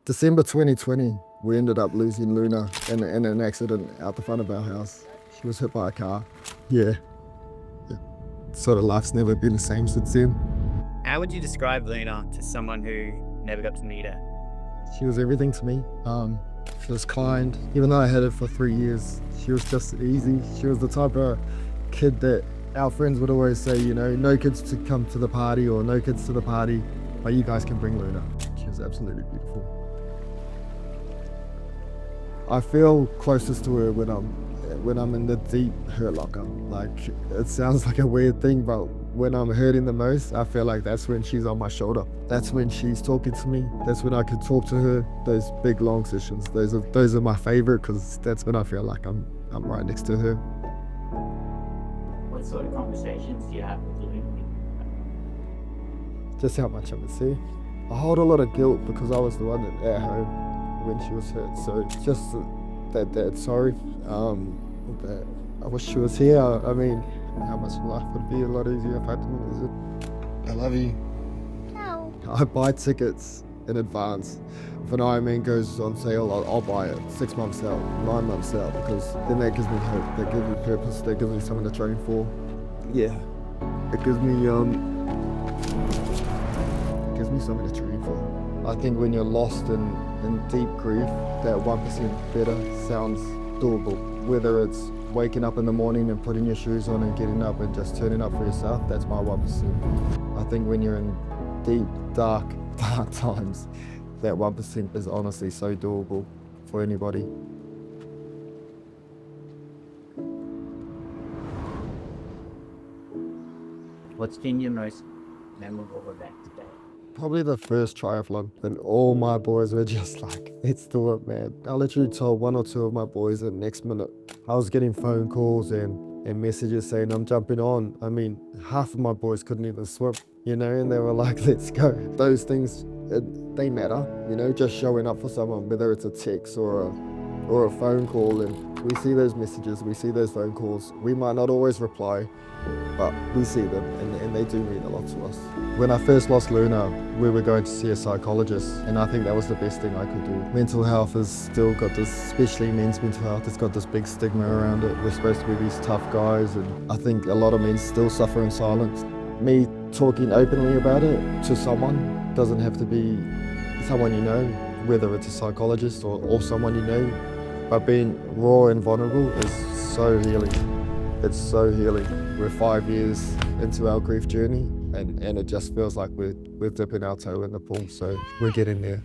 December 2020, we ended up losing Luna in an accident out the front of our house. She was hit by a car. Yeah. Sort of life's never been the same since then. How would you describe Luna to someone who never got to meet her? She was everything to me. She was kind. Even though I had her for 3 years, she was just easy. She was the type of kid that our friends would always say, you know, no kids to come to the party or no kids to the party, but you guys can bring Luna. She was absolutely beautiful. I feel closest to her when I'm in the deep hurt locker. Like, it sounds like a weird thing, but when I'm hurting the most, I feel like that's when she's on my shoulder. That's when she's talking to me. That's when I can talk to her. Those big long sessions, those are my favorite, because that's when I feel like I'm right next to her. What sort of conversations do you have with Luna? Just how much I miss her. I hold a lot of guilt because I was the one at home when she was hurt. So it's just that sorry. That I wish she was here. I mean, how much life would be a lot easier if I didn't lose it. I love you. No. I buy tickets in advance. If an Ironman goes on sale, I'll buy it 6 months out, 9 months out, because then that gives me hope, that gives me purpose, that gives me something to train for. Yeah, it gives me something to train for. I think when you're lost in deep grief, that 1% better sounds doable. Whether it's waking up in the morning and putting your shoes on and getting up and just turning up for yourself, that's my 1%. I think when you're in deep, dark times, that 1% is honestly so doable for anybody. What's been your most memorable event today? Probably the first triathlon, and all my boys were just like, let's do it, man. I literally told 1 or 2 of my boys the next minute. I was getting phone calls and messages saying I'm jumping on. I mean, half of my boys couldn't even swim, you know, and they were like, let's go. Those things, they matter, you know, just showing up for someone, whether it's a text or a phone call, and we see those messages, we see those phone calls. We might not always reply, but we see them, and they do mean a lot to us. When I first lost Luna, we were going to see a psychologist, and I think that was the best thing I could do. Mental health has still got this, especially men's mental health, it's got this big stigma around it. We're supposed to be these tough guys, and I think a lot of men still suffer in silence. Me talking openly about it to someone doesn't have to be someone you know, whether it's a psychologist or someone you know, but being raw and vulnerable is so healing. It's so healing. We're 5 years into our grief journey, and it just feels like we're dipping our toe in the pool, so we're getting there.